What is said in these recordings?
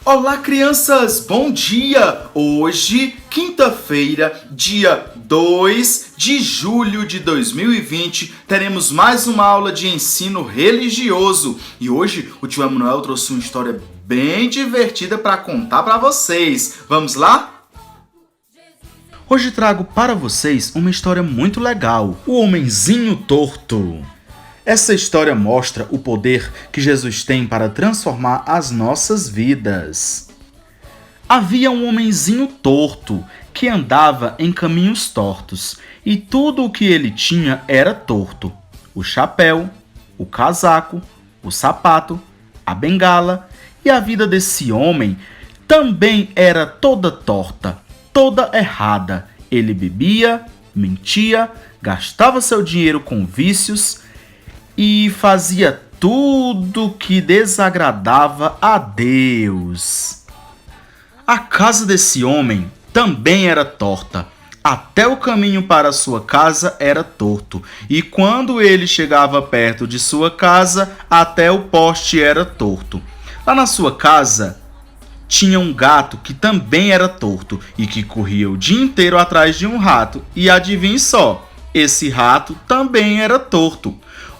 Olá, crianças! Bom dia! Hoje, quinta-feira, dia 2 de julho de 2020, teremos mais uma aula de ensino religioso. E hoje, o tio Emanuel trouxe uma história bem divertida para contar para vocês. Vamos lá? Hoje trago para vocês uma história muito legal, o Homenzinho Torto. Essa história mostra o poder que Jesus tem para transformar as nossas vidas. Havia um homenzinho torto que andava em caminhos tortos e tudo o que ele tinha era torto: o chapéu, o casaco, o sapato, a bengala, e a vida desse homem também era toda torta, toda errada. Ele bebia, mentia, gastava seu dinheiro com vícios e fazia tudo que desagradava a Deus. A casa desse homem também era torta. Até o caminho para sua casa era torto. E quando ele chegava perto de sua casa, até o poste era torto. Lá na sua casa tinha um gato que também era torto e que corria o dia inteiro atrás de um rato. E adivinhe só, esse rato também era torto.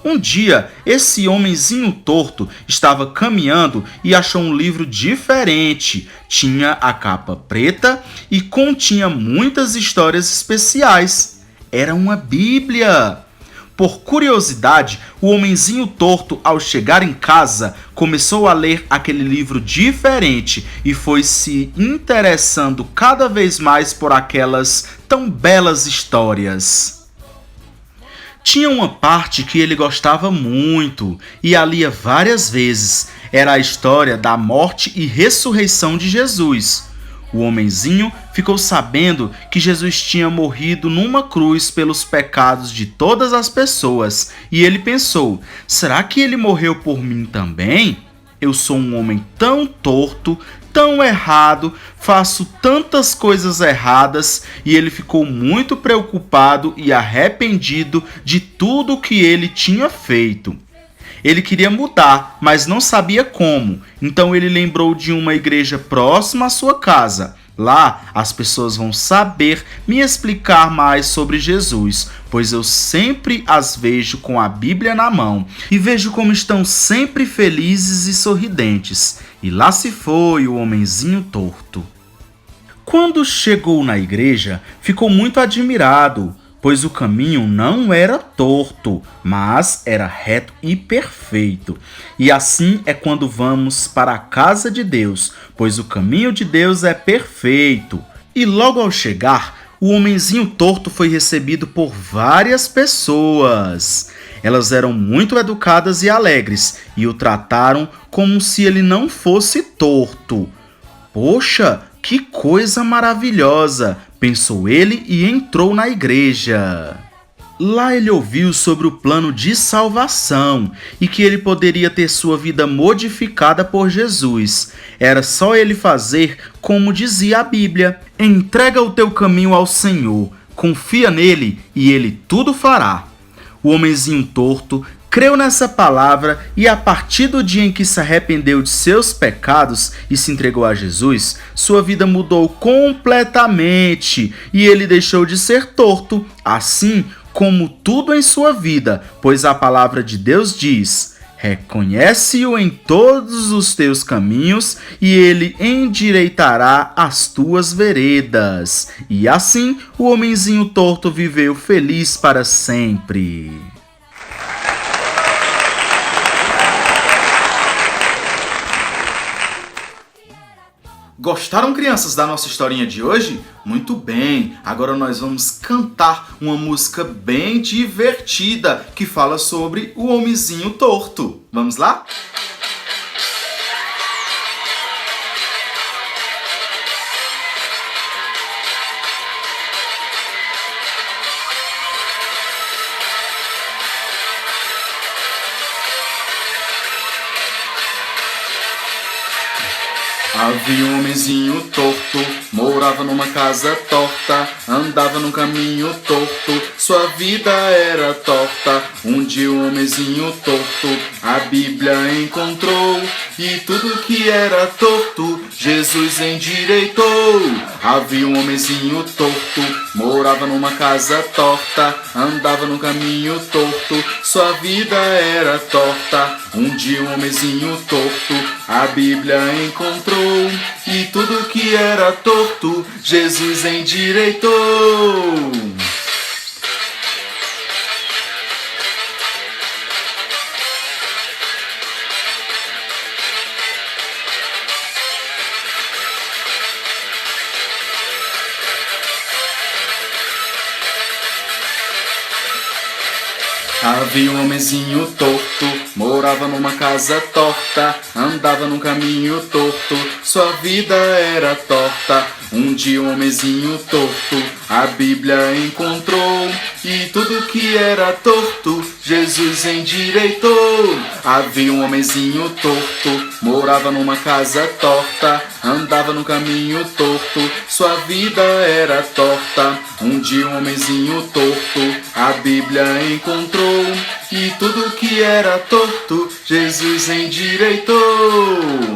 Um dia, esse homenzinho torto estava caminhando e achou um livro diferente. Tinha a capa preta e continha muitas histórias especiais. Era uma Bíblia. Por curiosidade, o homenzinho torto, ao chegar em casa, começou a ler aquele livro diferente e foi se interessando cada vez mais por aquelas tão belas histórias. Tinha uma parte que ele gostava muito e a lia várias vezes. Era a história da morte e ressurreição de Jesus. O homenzinho ficou sabendo que Jesus tinha morrido numa cruz pelos pecados de todas as pessoas. E ele pensou: será que ele morreu por mim também? Eu sou um homem tão torto, tão errado, faço tantas coisas erradas. E ele ficou muito preocupado e arrependido de tudo que ele tinha feito. Ele queria mudar, mas não sabia como. Então ele lembrou de uma igreja próxima à sua casa. Lá, as pessoas vão saber me explicar mais sobre Jesus, pois eu sempre as vejo com a Bíblia na mão e vejo como estão sempre felizes e sorridentes. E lá se foi o homenzinho torto. Quando chegou na igreja, ficou muito admirado, pois o caminho não era torto, mas era reto e perfeito. E assim é quando vamos para a casa de Deus, pois o caminho de Deus é perfeito. E logo ao chegar, o homenzinho torto foi recebido por várias pessoas. Elas eram muito educadas e alegres e o trataram como se ele não fosse torto. Poxa, que coisa maravilhosa! Pensou ele e entrou na igreja. Lá ele ouviu sobre o plano de salvação e que ele poderia ter sua vida modificada por Jesus. Era só ele fazer como dizia a Bíblia: entrega o teu caminho ao Senhor, confia nele e ele tudo fará. O homenzinho torto creu nessa palavra e a partir do dia em que se arrependeu de seus pecados e se entregou a Jesus, sua vida mudou completamente e ele deixou de ser torto, assim como tudo em sua vida, pois a palavra de Deus diz: reconhece-o em todos os teus caminhos e ele endireitará as tuas veredas. E assim o homenzinho torto viveu feliz para sempre. Gostaram, crianças, da nossa historinha de hoje? Muito bem! Agora nós vamos cantar uma música bem divertida que fala sobre o homenzinho torto. Vamos lá? Havia um homenzinho torto, morava numa casa torta, andava num caminho torto, sua vida era torta. Um dia o homenzinho torto a Bíblia encontrou, e tudo que era torto Jesus endireitou. Havia um homenzinho torto, morava numa casa torta, andava num caminho torto, sua vida era torta. Um dia um homenzinho torto a Bíblia encontrou, e tudo que era torto Jesus endireitou. Havia um homenzinho torto, morava numa casa torta, andava num caminho torto, sua vida era torta. Um dia um homenzinho torto a Bíblia encontrou, e tudo que era torto Jesus endireitou. Havia um homenzinho torto, morava numa casa torta, andava no caminho torto, sua vida era torta. Um dia um homenzinho torto a Bíblia encontrou, e tudo que era torto Jesus endireitou.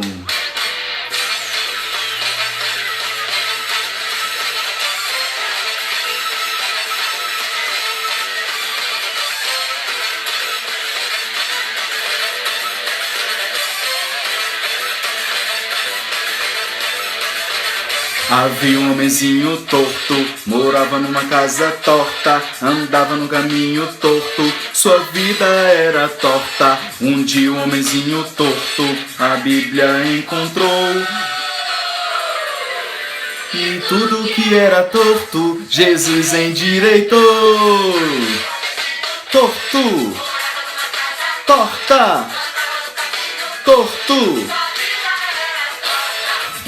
Havia um homenzinho torto, morava numa casa torta, andava no caminho torto, sua vida era torta. Um dia um homenzinho torto a Bíblia encontrou, e tudo que era torto Jesus endireitou. Torto, torta, torto.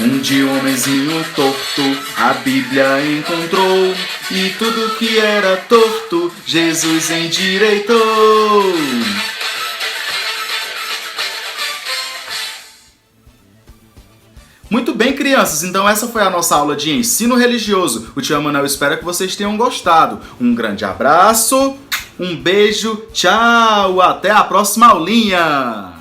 Um dia um homenzinho torto a Bíblia encontrou, e tudo que era torto Jesus endireitou. Muito bem, crianças, então essa foi a nossa aula de ensino religioso. O tio Emanuel espera que vocês tenham gostado. Um grande abraço, um beijo, tchau, até a próxima aulinha!